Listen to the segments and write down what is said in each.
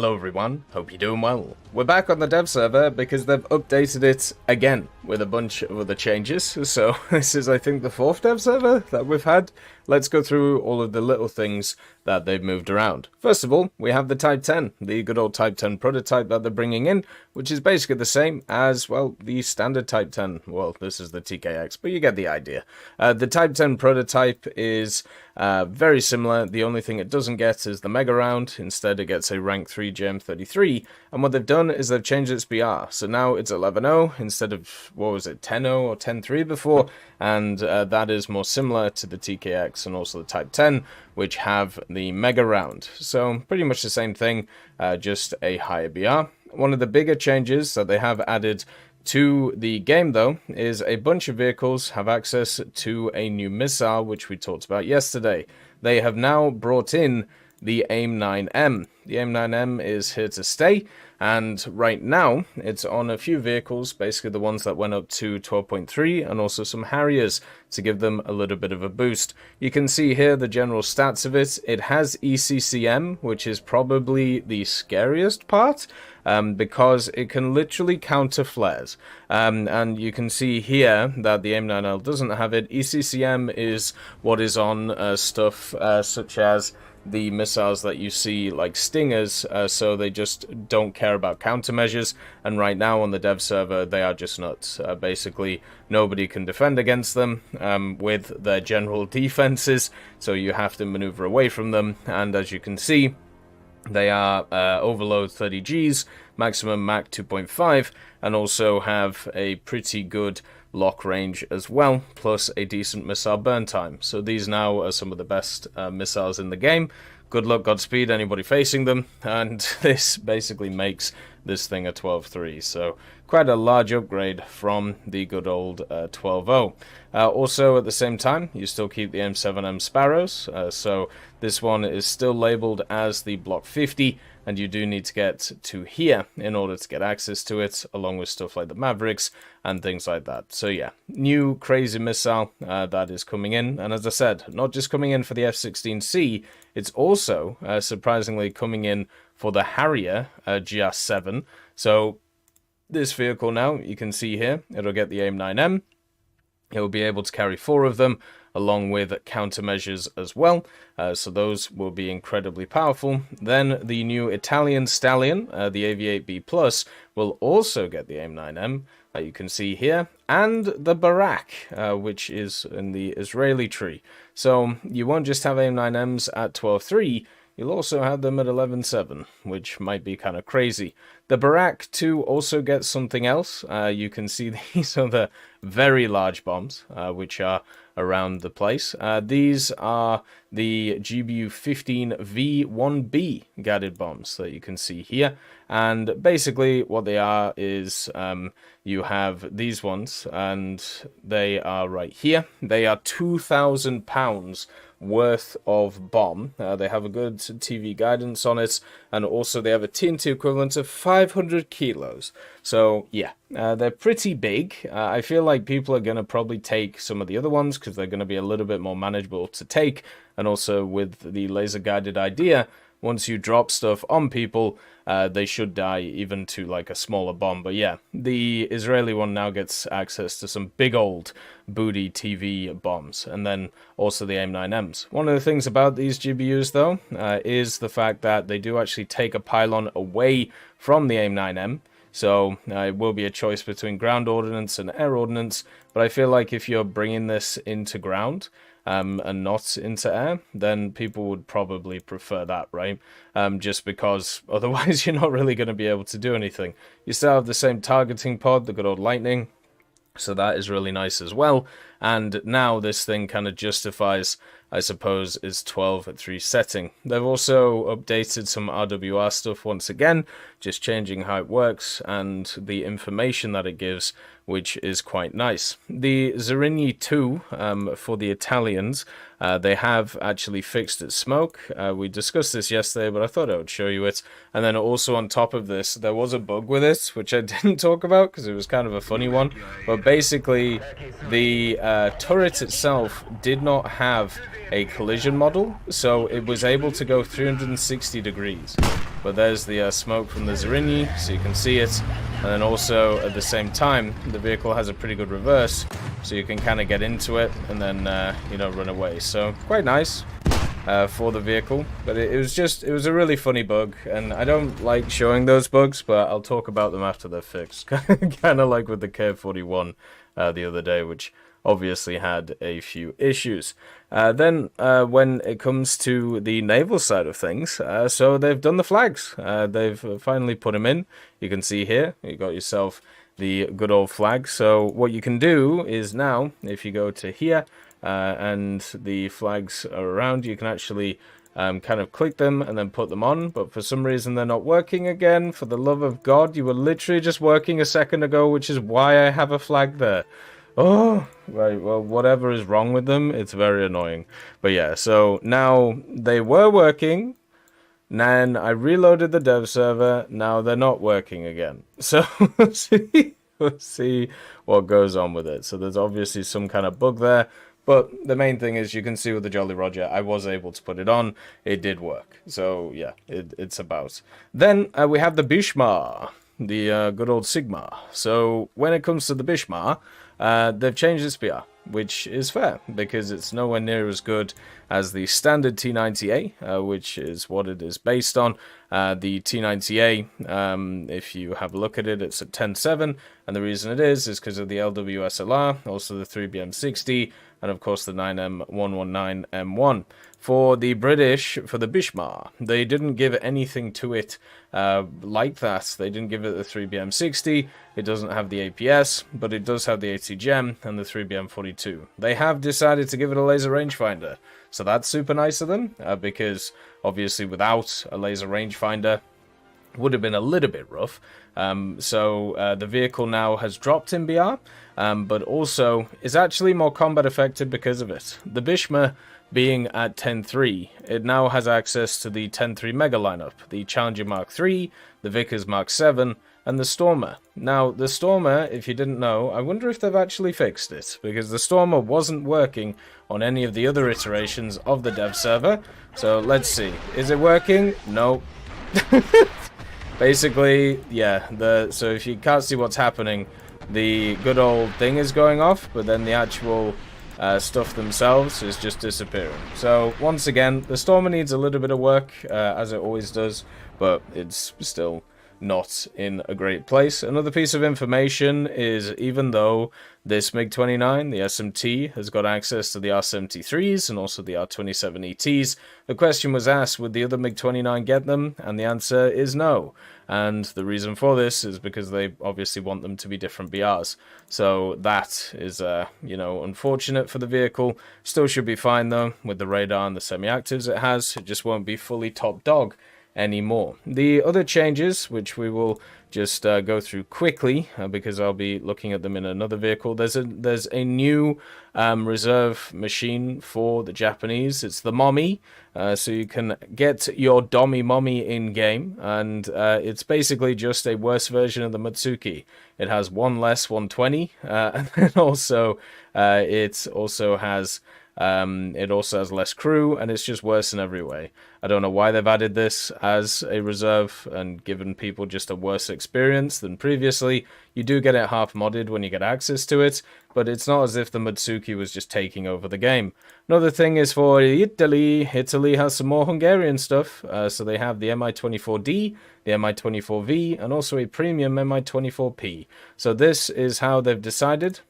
Hello everyone, hope you're doing well. We're back on the dev server because they've updated it again with a bunch of other changes. So this is, I think, the 4th dev server that we've had. Let's go through all of the little things that they've moved around. First of all, we have the Type 10, the good old Type 10 prototype that they're bringing in, which is basically the same as, well, the standard Type 10. Well, this is the TKX, but you get the idea. The Type 10 prototype is very similar. The only thing it doesn't get is the Mega Round. Instead, it gets a rank 3 JM33. And what they've done is they've changed its BR. So now it's 11.0 instead of, what was it, 10.0 or 10.3 before. And that is more similar to the TKX and also the Type 10, which have the Mega Round. So pretty much the same thing, just a higher BR. One of the bigger changes that they have added to the game, though, is a bunch of vehicles have access to a new missile, which we talked about yesterday. They have now brought in the AIM-9M. The AIM-9M is here to stay, and right now it's on a few vehicles, basically the ones that went up to 12.3, and also some Harriers to give them a little bit of a boost. You can see here the general stats of it. It has ECCM, which is probably the scariest part, because it can literally counter flares. And you can see here that the AIM-9L doesn't have it. ECCM is what is on stuff such as the missiles that you see like Stingers, so they just don't care about countermeasures, and right now on the dev server they are just nuts. Basically nobody can defend against them with their general defenses, so you have to maneuver away from them, and as you can see they are overload 30 Gs, maximum Mach 2.5, and also have a pretty good lock range as well, plus a decent missile burn time. So these now are some of the best missiles in the game. Good luck, Godspeed, anybody facing them, and this basically makes this thing a 12.3, so quite a large upgrade from the good old 12.0. Also, at the same time, you still keep the M7M Sparrows, so this one is still labeled as the Block 50, and you do need to get to here in order to get access to it, along with stuff like the Mavericks and things like that. So yeah, new crazy missile that is coming in, and as I said, not just coming in for the F-16C, it's also surprisingly coming in for the Harrier GR7. So this vehicle now, you can see here, it'll get the AIM-9M. It will be able to carry 4 of them, along with countermeasures as well, so those will be incredibly powerful. Then the new Italian Stallion, the AV-8B Plus, will also get the AIM-9M, you can see here, and the Barak, which is in the Israeli tree. So you won't just have AIM-9Ms at 12.3, you'll also have them at 11.7, which might be kind of crazy. The Barak 2 also gets something else. You can see these are the very large bombs, which are around the place. These are the GBU-15V1B guided bombs that you can see here. And basically what they are is you have these ones, and they are right here. They are 2,000 pounds worth of bomb. They have a good TV guidance on it, and also they have a TNT equivalent of 500 kilos. So yeah, they're pretty big. I feel like people are going to probably take some of the other ones because they're going to be a little bit more manageable to take, and also with the laser guided idea, once you drop stuff on people, they should die even to like a smaller bomb. But yeah, the Israeli one now gets access to some big old booty TV bombs, and then also the AIM-9Ms. One of the things about these GBUs, though, is the fact that they do actually take a pylon away from the AIM-9M. So it will be a choice between ground ordnance and air ordnance, but I feel like if you're bringing this into ground, and not into air, then people would probably prefer that, right? Just because otherwise you're not really going to be able to do anything. You still have the same targeting pod, the good old lightning, so that is really nice as well. And now this thing kind of justifies, I suppose, its 12.3 setting. They've also updated some RWR stuff once again, just changing how it works and the information that it gives, which is quite nice. The Zerini 2, for the Italians, they have actually fixed its smoke. We discussed this yesterday, but I thought I would show you it. And then also on top of this, there was a bug with it, which I didn't talk about because it was kind of a funny one. But basically, the turret itself did not have a collision model, so it was able to go 360 degrees. but there's the smoke from the Zarini, so you can see it. And then also, at the same time, the vehicle has a pretty good reverse, so you can kind of get into it and then, you know, run away. So, quite nice for the vehicle. But it was a really funny bug, and I don't like showing those bugs, but I'll talk about them after they're fixed. Kind of like with the KF-41 the other day, which obviously had a few issues. Then when it comes to the naval side of things, so they've done the flags. They've finally put them in. You can see here, you got yourself the good old flag. So what you can do is now, if you go to here, and the flags are around, you can actually kind of click them and then put them on, but for some reason they're not working again. For the love of God, you were literally just working a second ago, which is why I have a flag there. Oh, right, well, whatever is wrong with them, it's very annoying. But yeah, so now they were working, then I reloaded the dev server, now they're not working again. So, we'll see what goes on with it. So there's obviously some kind of bug there, but the main thing is you can see with the Jolly Roger, I was able to put it on, it did work. So yeah, it's about. Then we have the Bishmar, the good old Sigma. So when it comes to the Bishmar, they've changed its BR, which is fair, because it's nowhere near as good as the standard T90A, which is what it is based on. The T90A, if you have a look at it, it's at 10.7, and the reason it is because of the LWSLR, also the 3BM60, and of course the 9M119M1. For the British, for the Bishmar, they didn't give anything to it like that. They didn't give it the 3BM60, it doesn't have the APS, but it does have the ATGM and the 3BM42. They have decided to give it a laser rangefinder, so that's super nice of them, because obviously without a laser rangefinder, would have been a little bit rough. So the vehicle now has dropped in BR, but also is actually more combat effective because of it. The Bishmar being at 10.3, it now has access to the 10.3 Mega lineup, the Challenger Mark III, the Vickers Mark VII, and the Stormer. Now, the Stormer, if you didn't know, I wonder if they've actually fixed it, because the Stormer wasn't working on any of the other iterations of the dev server. So let's see. Is it working? No. Basically, yeah, so if you can't see what's happening, the good old thing is going off, but then the actual stuff themselves is just disappearing. So once again, the Stormer needs a little bit of work, as it always does, but it's still not in a great place. Another piece of information is, even though this MiG-29, the SMT, has got access to the R-73s and also the R-27 ETs, the question was asked, would the other MiG-29 get them? And the answer is no. And the reason for this is because they obviously want them to be different BRs. So that is, you know, unfortunate for the vehicle. Still should be fine though, with the radar and the semi-actives it has. It just won't be fully top dog anymore. The other changes, which we will just go through quickly, because I'll be looking at them in another vehicle. There's a new reserve machine for the Japanese. It's the Mommy, so you can get your Dommy Mommy in game, and it's basically just a worse version of the Matsuki. It has one less 120, and then also it also has less crew, and it's just worse in every way. I don't know why they've added this as a reserve and given people just a worse experience than previously. You do get it half modded when you get access to it, but it's not as if the Matsuki was just taking over the game. Another thing is for Italy. Italy has some more Hungarian stuff, so they have the Mi-24D, the Mi-24V, and also a premium Mi-24P. So this is how they've decided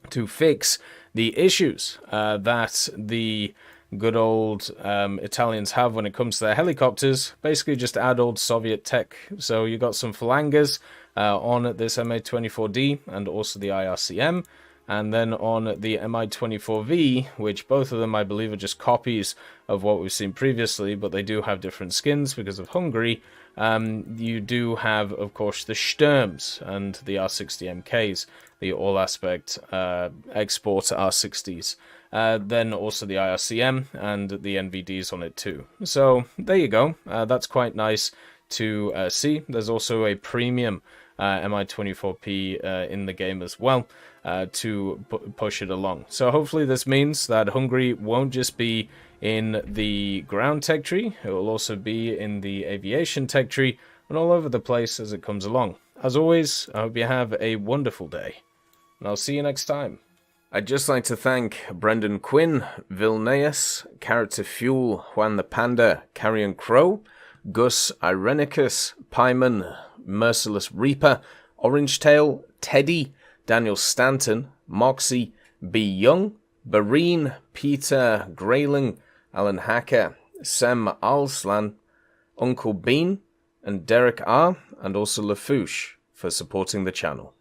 to fix the issues that the good old Italians have when it comes to their helicopters. Basically just add old Soviet tech. So you got some phalangers on this Mi-24D and also the IRCM, and then on the Mi-24V, which both of them I believe are just copies of what we've seen previously, but they do have different skins because of Hungary. You do have, of course, the Sturms and the R60MKs, the all-aspect export R60s. Then also the IRCM and the NVDs on it too. So there you go. That's quite nice to see. There's also a premium MI24P in the game as well to push it along. So hopefully this means that Hungary won't just be in the ground tech tree, it will also be in the aviation tech tree and all over the place as it comes along. As always, I hope you have a wonderful day, and I'll see you next time. I'd just like to thank Brendan Quinn, Vilneus, Character Fuel, Juan the Panda, Carrion Crow, Gus Irenicus, Pyman, Merciless Reaper, Orange Tail, Teddy, Daniel Stanton, Moxie, B. Young, Bareen, Peter Grayling, Alan Hacker, Sem Alslan, Uncle Bean, and Derek R., and also Lafouche for supporting the channel.